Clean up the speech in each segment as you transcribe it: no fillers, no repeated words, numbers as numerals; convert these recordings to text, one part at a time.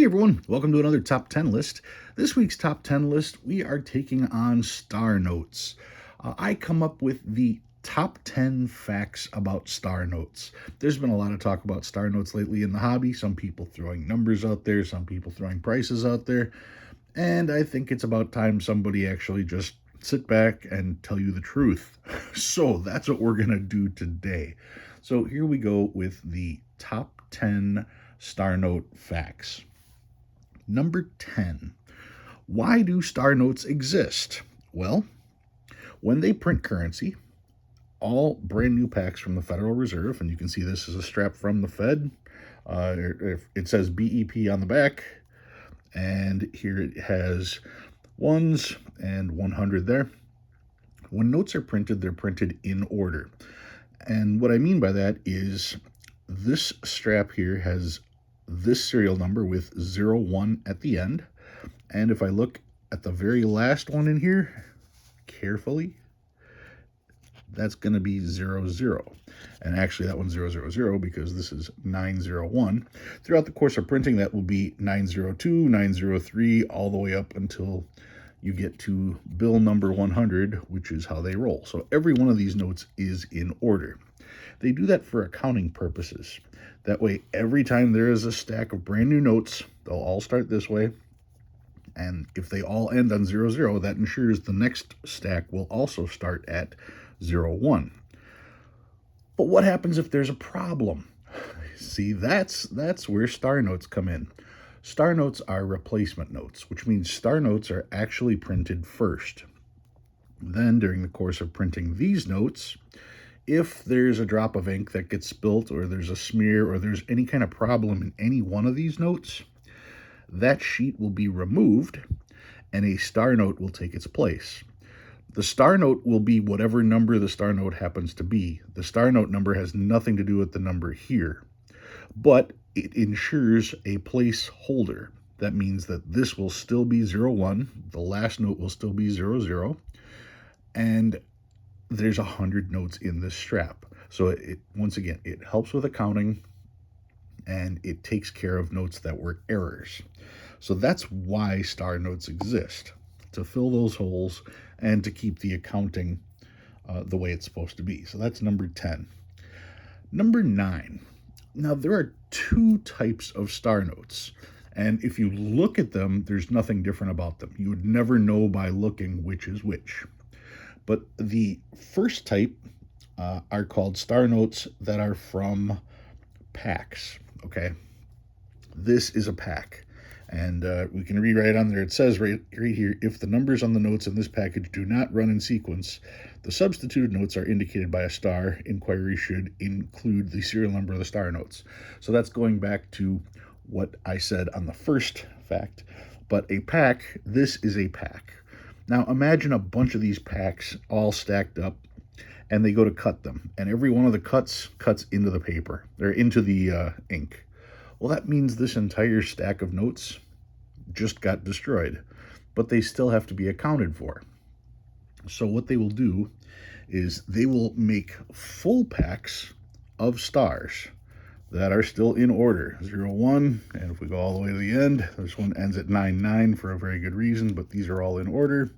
Hey everyone, welcome to another top 10 list. This week's top 10 list, we are taking on star notes. I come up with the top 10 facts about star notes. There's been a lot of talk about star notes lately in the hobby, some people throwing numbers out there, some people throwing prices out there, and I think it's about time somebody actually just sit back and tell you the truth. So that's what we're going to do today. So here we go with the top 10 star note facts. Number 10. Why do star notes exist? Well, when they print currency, all brand new packs from the Federal Reserve, and you can see this is a strap from the Fed. It says BEP on the back, and here it has ones and 100 there. When notes are printed, they're printed in order. And what I mean by that is this strap here has this serial number with 01 at the end. And if I look at the very last one in here carefully, that's going to be 00. And actually that one's 000 because this is 901. Throughout the course of printing, that will be 902, 903, all the way up until you get to bill number 100, which is how they roll. So every one of these notes is in order. They do that for accounting purposes. That way, every time there is a stack of brand new notes, they'll all start this way. And if they all end on 00, that ensures the next stack will also start at 01. But what happens if there's a problem? See, that's where star notes come in. Star notes are replacement notes, which means star notes are actually printed first. Then, during the course of printing these notes, if there's a drop of ink that gets spilt, or there's a smear, or there's any kind of problem in any one of these notes, that sheet will be removed and a star note will take its place. The star note will be whatever number the star note happens to be. The star note number has nothing to do with the number here, but it ensures a placeholder. That means that this will still be 01, the last note will still be 00, and there's 100 notes in this strap. So once again, it helps with accounting and it takes care of notes that were errors. So that's why star notes exist, to fill those holes and to keep the accounting the way it's supposed to be. So that's number 10. Number 9. Now, there are two types of star notes, and if you look at them, there's nothing different about them. You would never know by looking which is which. But the first type are called star notes that are from packs, okay? This is a pack, and we can read right on there. It says right here, if the numbers on the notes in this package do not run in sequence, the substituted notes are indicated by a star. Inquiry should include the serial number of the star notes. So that's going back to what I said on the first fact. But a pack, this is a pack. Now imagine a bunch of these packs all stacked up, and they go to cut them, and every one of the cuts into the paper, or into the ink. Well, that means this entire stack of notes just got destroyed, but they still have to be accounted for. So what they will do is they will make full packs of stars that are still in order, 01, and if we go all the way to the end, this one ends at 99 for a very good reason, but these are all in order,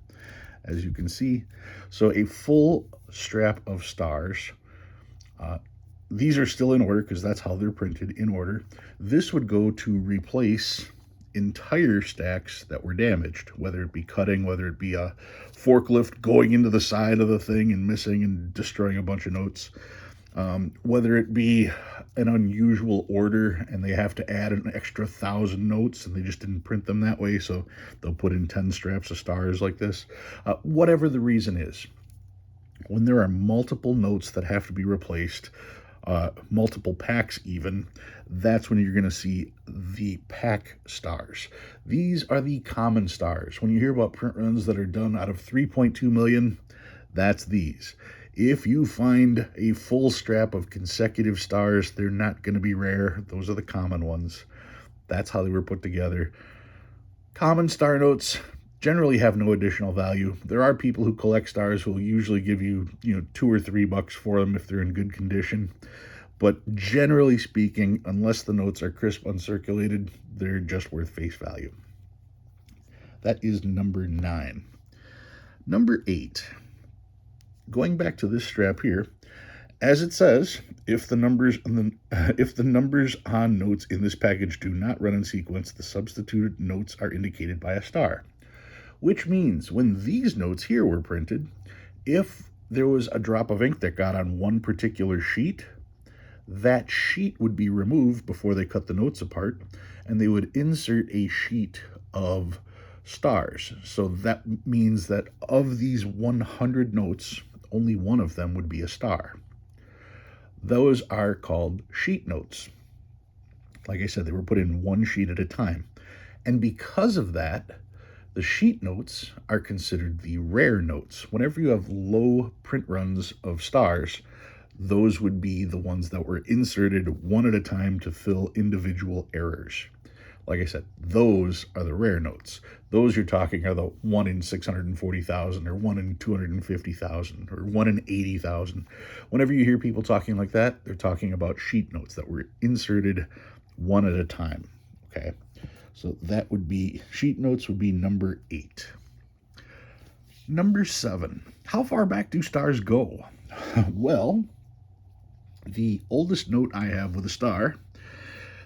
as you can see. So a full strap of stars, these are still in order because that's how they're printed, in order. This would go to replace entire stacks that were damaged, whether it be cutting, whether it be a forklift going into the side of the thing and missing and destroying a bunch of notes, whether it be an unusual order and they have to add an extra 1,000 notes and they just didn't print them that way, so they'll put in 10 straps of stars like this. Whatever the reason is, when there are multiple notes that have to be replaced, multiple packs even, that's when you're going to see the pack stars. These are the common stars. When you hear about print runs that are done out of 3.2 million, that's these. If you find a full strap of consecutive stars, they're not going to be rare. Those are the common ones. That's how they were put together. Common star notes generally have no additional value. There are people who collect stars who will usually give you, $2 or $3 for them if they're in good condition. But generally speaking, unless the notes are crisp uncirculated, they're just worth face value. That is number 9. Number 8. Going back to this strap here, as it says, if the numbers on notes in this package do not run in sequence, the substituted notes are indicated by a star. Which means when these notes here were printed, if there was a drop of ink that got on one particular sheet, that sheet would be removed before they cut the notes apart, and they would insert a sheet of stars. So that means that of these 100 notes, only one of them would be a star. Those are called sheet notes. Like I said, they were put in one sheet at a time. And because of that, the sheet notes are considered the rare notes. Whenever you have low print runs of stars, those would be the ones that were inserted one at a time to fill individual errors. Like I said, those are the rare notes. Those you're talking are the 1 in 640,000 or 1 in 250,000 or 1 in 80,000. Whenever you hear people talking like that, they're talking about sheet notes that were inserted one at a time. Okay, so that would be, sheet notes would be number 8. Number 7, how far back do stars go? Well, the oldest note I have with a star,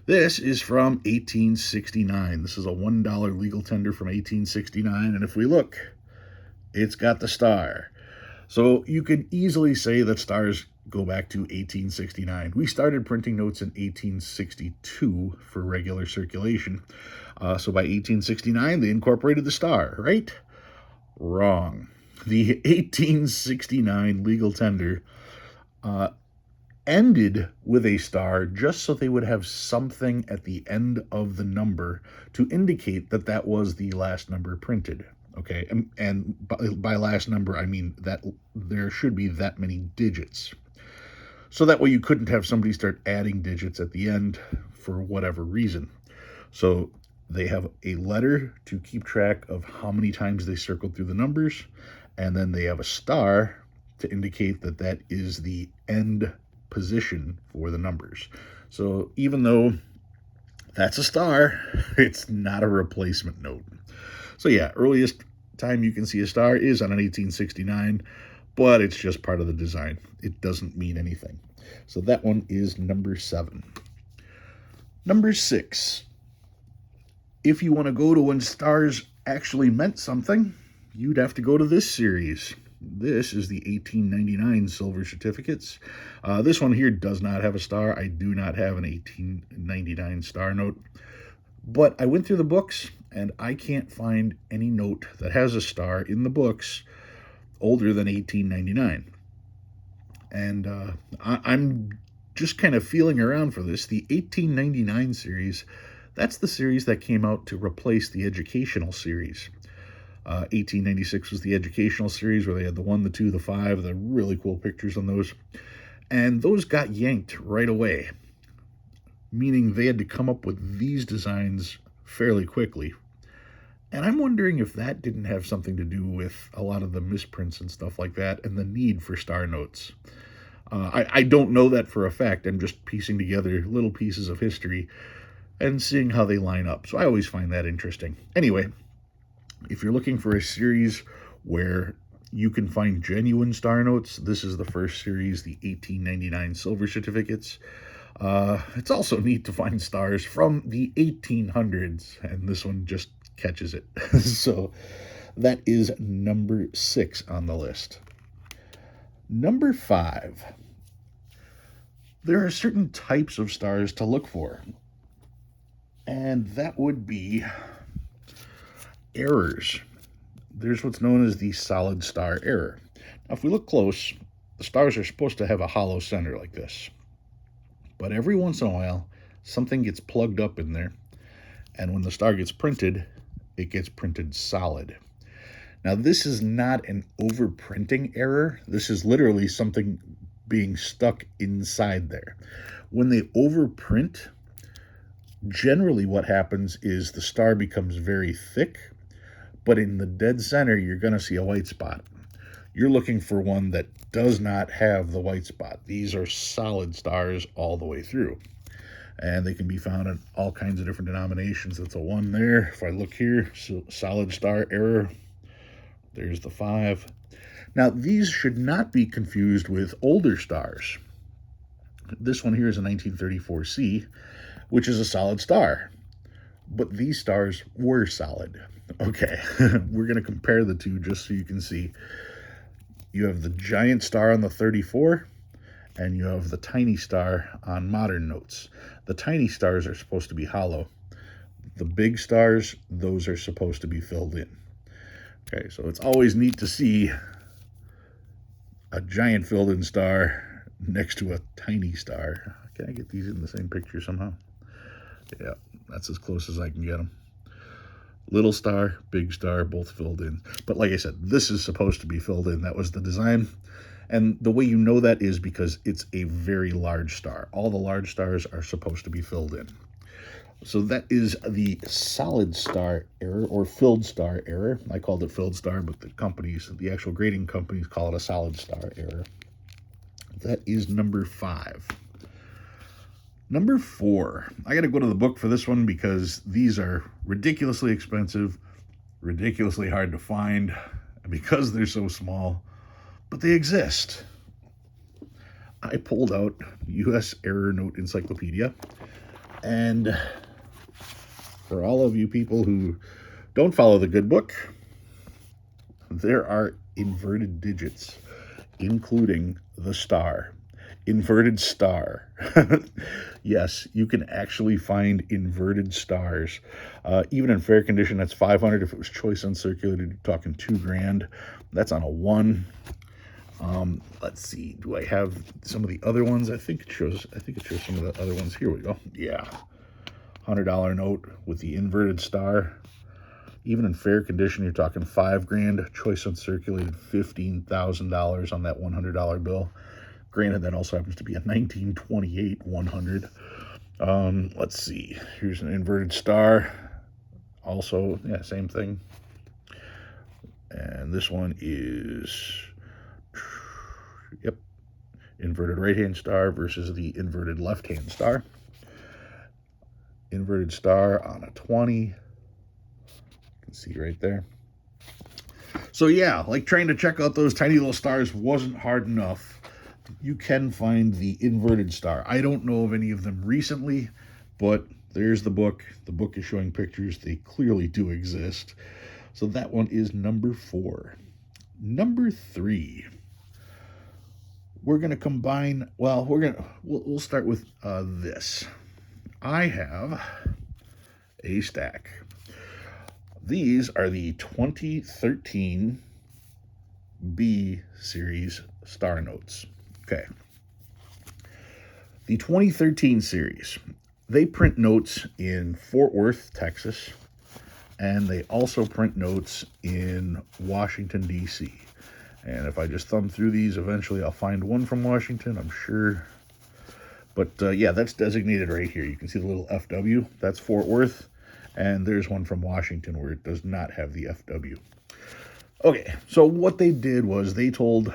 this is from 1869. This is a $1 legal tender from 1869, and if we look, it's got the star. So you could easily say that stars go back to 1869. We started printing notes in 1862 for regular circulation. So by 1869, they incorporated the star, right? Wrong. The 1869 legal tender ended with a star just so they would have something at the end of the number to indicate that that was the last number printed. Okay, and by last number, I mean that there should be that many digits. So that way you couldn't have somebody start adding digits at the end for whatever reason. So they have a letter to keep track of how many times they circled through the numbers, and then they have a star to indicate that that is the end position for the numbers. So even though that's a star, it's not a replacement note. So yeah, earliest time you can see a star is on an 1869, but it's just part of the design. It doesn't mean anything. So that one is number 7. Number 6. If you want to go to when stars actually meant something, you'd have to go to this series. This is the 1899 silver certificates. This one here does not have a star. I do not have an 1899 star note. But I went through the books, and I can't find any note that has a star in the books older than 1899. And I'm just kind of feeling around for this. The 1899 series, that's the series that came out to replace the educational series. 1896 was the educational series where they had the 1, the 2, the 5, the really cool pictures on those. And those got yanked right away, meaning they had to come up with these designs fairly quickly. And I'm wondering if that didn't have something to do with a lot of the misprints and stuff like that and the need for star notes. I don't know that for a fact. I'm just piecing together little pieces of history and seeing how they line up. So I always find that interesting. Anyway, if you're looking for a series where you can find genuine star notes, this is the first series, the 1899 silver certificates. It's also neat to find stars from the 1800s, and this one just catches it. So that is number 6 on the list. Number 5. There are certain types of stars to look for, and that would be errors. There's what's known as the solid star error. Now, if we look close, the stars are supposed to have a hollow center like this. But every once in a while, something gets plugged up in there, and when the star gets printed, it gets printed solid. Now, this is not an overprinting error. This is literally something being stuck inside there. When they overprint, generally what happens is the star becomes very thick, but in the dead center, you're going to see a white spot. You're looking for one that does not have the white spot. These are solid stars all the way through. And they can be found in all kinds of different denominations. That's a 1 there. If I look here, so solid star error, there's the 5. Now, these should not be confused with older stars. This one here is a 1934C, which is a solid star. But these stars were solid. Okay, we're going to compare the two just so you can see. You have the giant star on the 34, and you have the tiny star on modern notes. The tiny stars are supposed to be hollow. The big stars, those are supposed to be filled in. Okay, so it's always neat to see a giant filled in star next to a tiny star. Can I get these in the same picture somehow? Yeah, that's as close as I can get them. Little star, big star, both filled in. But like I said, this is supposed to be filled in. That was the design. And the way you know that is because it's a very large star. All the large stars are supposed to be filled in. So that is the solid star error, or filled star error. I called it filled star, but the actual grading companies call it a solid star error. That is number 5. Number 4. I got to go to the book for this one because these are ridiculously expensive, ridiculously hard to find, because they're so small, but they exist. I pulled out U.S. Error Note Encyclopedia, and for all of you people who don't follow the good book, there are inverted digits, including the star. Inverted star. Yes, you can actually find inverted stars. Even in fair condition, that's 500. If it was choice uncirculated, you're talking $2,000. That's on a 1. Let's see. Do I have some of the other ones? I think it shows some of the other ones. Here we go. Yeah. $100 note with the inverted star. Even in fair condition, you're talking $5,000. Choice uncirculated, $15,000 on that $100 bill. Granted, that also happens to be a 1928 100. Let's see. Here's an inverted star. Also, yeah, same thing. And this one is, yep, inverted right-hand star versus the inverted left-hand star. Inverted star on a 20. You can see right there. So yeah, like trying to check out those tiny little stars wasn't hard enough. You can find the inverted star. I don't know of any of them recently, but there's the book. The book is showing pictures. They clearly do exist. So that one is number 4. Number 3. We're going to combine, well, we'll start with this. I have a stack. These are the 2013 B series star notes. Okay. The 2013 series, they print notes in Fort Worth, Texas, and they also print notes in Washington, D.C. And if I just thumb through these, eventually I'll find one from Washington, I'm sure. But yeah, that's designated right here. You can see the little FW. That's Fort Worth. And there's one from Washington where it does not have the FW. Okay, so what they did was they told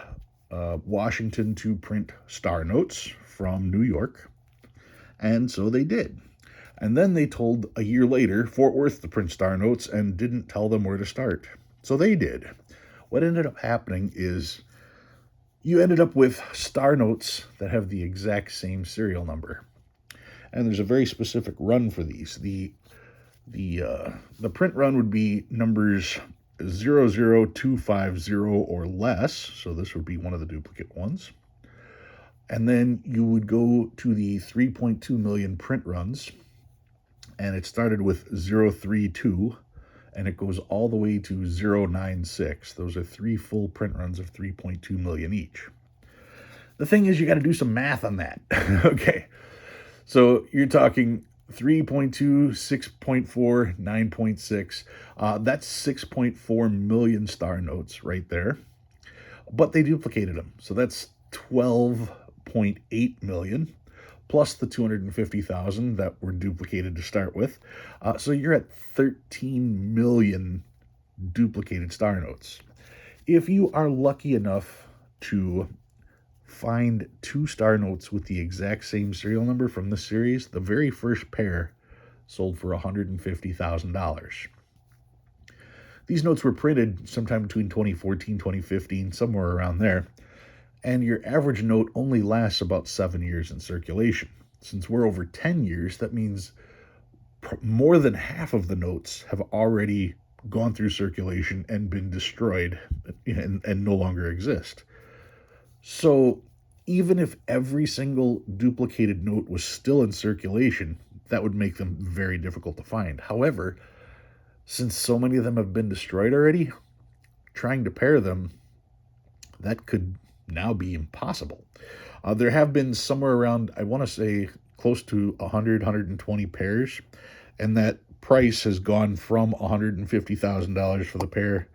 Washington to print star notes from New York, and so they did. And then they told a year later Fort Worth to print star notes and didn't tell them where to start. So they did. What ended up happening is you ended up with star notes that have the exact same serial number. And there's a very specific run for these. The print run would be numbers 00250 or less, so this would be one of the duplicate ones. And then you would go to the 3.2 million print runs, and it started with 032, and it goes all the way to 096. Those are 3 full print runs of 3.2 million each. The thing is, you got to do some math on that. Okay, so you're talking 3.2, 6.4, 9.6. That's 6.4 million star notes right there. But they duplicated them. So that's 12.8 million plus the 250,000 that were duplicated to start with. So you're at 13 million duplicated star notes. If you are lucky enough to find two star notes with the exact same serial number from this series, the very first pair sold for $150,000. These notes were printed sometime between 2014, 2015, somewhere around there, and your average note only lasts about 7 years in circulation. Since we're over 10 years, that means more than half of the notes have already gone through circulation and been destroyed and no longer exist. So even if every single duplicated note was still in circulation, that would make them very difficult to find. However, since so many of them have been destroyed already, trying to pair them, that could now be impossible. There have been somewhere around, I want to say, close to 100, 120 pairs, and that price has gone from $150,000 for the pair.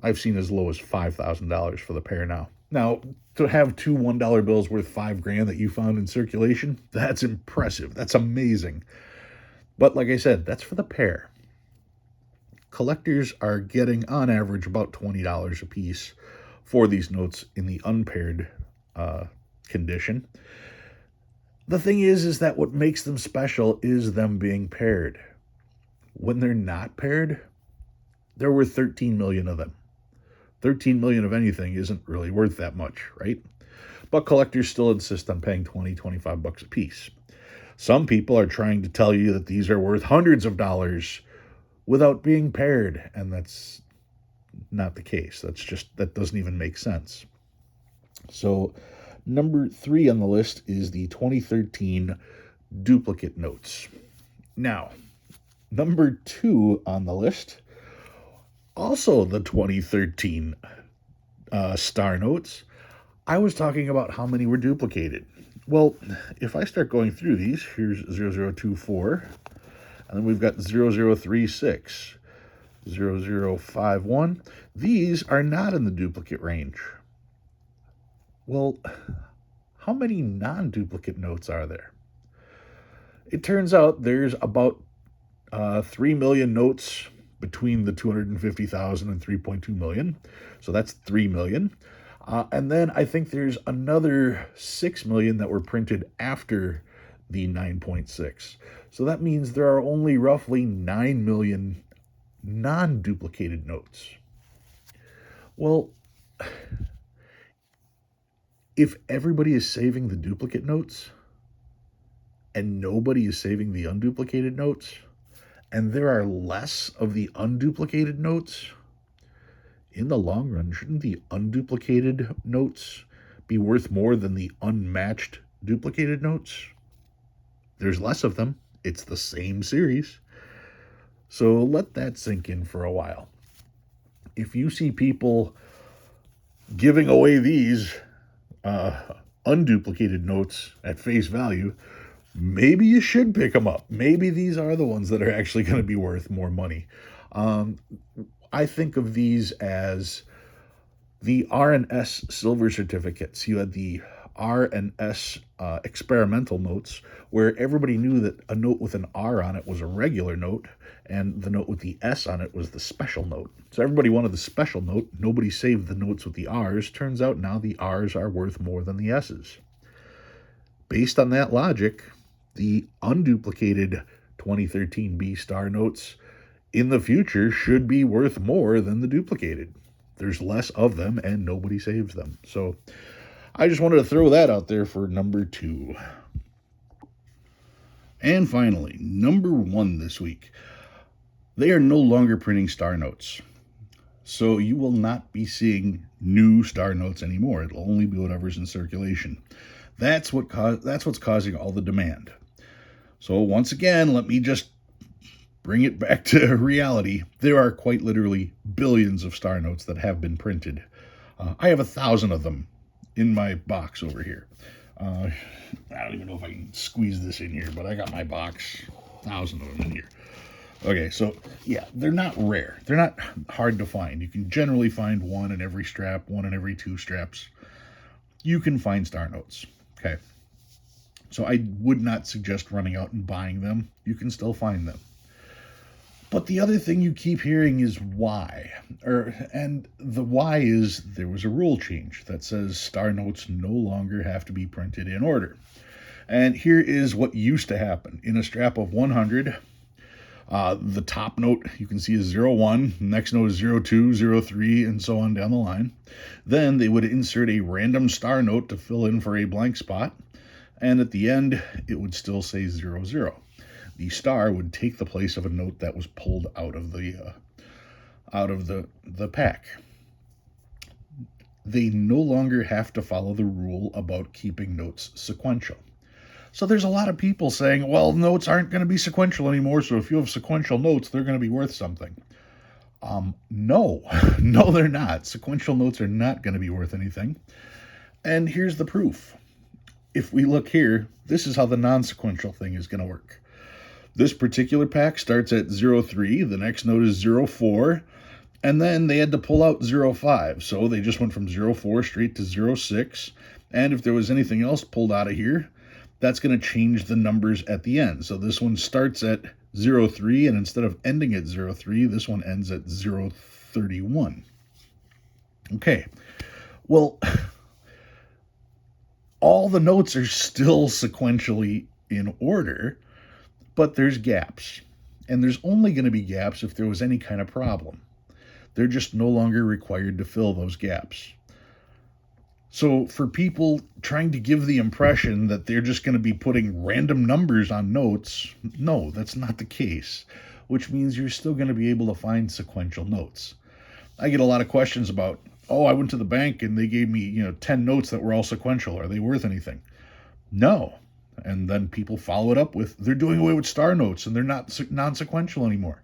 I've seen as low as $5,000 for the pair now. Now, to have two $1 bills worth $5,000 that you found in circulation, that's impressive. That's amazing. But like I said, that's for the pair. Collectors are getting, on average, about $20 a piece for these notes in the unpaired condition. The thing is that what makes them special is them being paired. When they're not paired, there were 13 million of them. 13 million of anything isn't really worth that much, right? But collectors still insist on paying $20, $25 a piece. Some people are trying to tell you that these are worth hundreds of dollars without being paired, and that's not the case. That doesn't even make sense. So number 3 on the list is the 2013 duplicate notes. Now, number 2 on the list, also the 2013 star notes. I was talking about how many were duplicated. Well, if I start going through these, here's 0024, and then we've got 0036, 0051. These are not in the duplicate range. Well, how many non-duplicate notes are there? It turns out there's about 3 million notes between the 250,000 and 3.2 million. So that's 3 million. And then I think there's another 6 million that were printed after the 9.6. So that means there are only roughly 9 million non-duplicated notes. Well, if everybody is saving the duplicate notes and nobody is saving the unduplicated notes, and there are less of the unduplicated notes, in the long run, shouldn't the unduplicated notes be worth more than the unmatched duplicated notes? There's less of them. It's the same series. So let that sink in for a while. If you see people giving away these unduplicated notes at face value, maybe you should pick them up. Maybe these are the ones that are actually going to be worth more money. I think of these as the R and S silver certificates. You had the R and S experimental notes, where everybody knew that a note with an R on it was a regular note, and the note with the S on it was the special note. So everybody wanted the special note. Nobody saved the notes with the R's. Turns out now the R's are worth more than the S's. Based on that logic, the unduplicated 2013 B star notes in the future should be worth more than the duplicated. There's less of them and nobody saves them. So I just wanted to throw that out there for number 2. And finally, number 1 this week. They are no longer printing star notes. So you will not be seeing new star notes anymore. It'll only be whatever's in circulation. That's what's causing all the demand. So once again, let me just bring it back to reality. There are quite literally billions of star notes that have been printed. I have 1,000 of them in my box over here. I don't even know if I can squeeze this in here, but I got my box, 1,000 of them in here. Okay, so yeah, they're not rare. They're not hard to find. You can generally find one in every strap, one in every 2 straps. You can find star notes, okay? So I would not suggest running out and buying them. You can still find them. But the other thing you keep hearing is why. And the why is there was a rule change that says star notes no longer have to be printed in order. And here is what used to happen. In a strap of 100, the top note you can see is 01, next note is 02, 03, and so on down the line. Then they would insert a random star note to fill in for a blank spot, and at the end it would still say 00. The star would take the place of a note that was pulled out of the pack. They no longer have to follow the rule about keeping notes sequential. So there's a lot of people saying, well, notes aren't going to be sequential anymore, so if you have sequential notes, they're going to be worth something. No, no, they're not. Sequential notes are not going to be worth anything. And here's the proof. If we look here, this is how the non-sequential thing is going to work. This particular pack starts at 03, the next note is 04, and then they had to pull out 05, so they just went from 04 straight to 06, and if there was anything else pulled out of here, that's going to change the numbers at the end. So this one starts at 03, and instead of ending at 03, this one ends at 031. Okay, well, all the notes are still sequentially in order, but there's gaps. And there's only going to be gaps if there was any kind of problem. They're just no longer required to fill those gaps. So for people trying to give the impression that they're just going to be putting random numbers on notes, no, that's not the case, which means you're still going to be able to find sequential notes. I get a lot of questions about, oh, I went to the bank and they gave me, 10 notes that were all sequential. Are they worth anything? No. And then people follow it up with, they're doing away with star notes and they're not non-sequential anymore.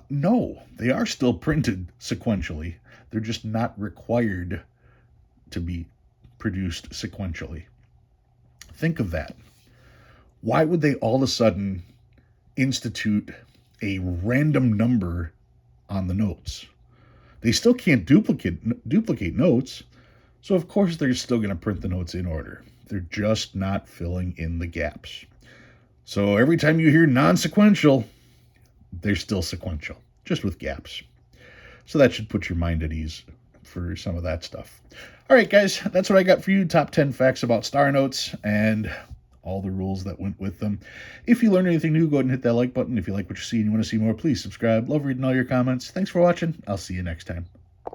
No, they are still printed sequentially. They're just not required to be produced sequentially. Think of that. Why would they all of a sudden institute a random number on the notes? They still can't duplicate notes, so of course they're still going to print the notes in order. They're just not filling in the gaps. So every time you hear non-sequential, they're still sequential, just with gaps. So that should put your mind at ease for some of that stuff. All right, guys, that's what I got for you. Top 10 facts about star notes and all the rules that went with them. If you learned anything new, go ahead and hit that like button. If you like what you see and you want to see more, please subscribe. Love reading all your comments. Thanks for watching. I'll see you next time.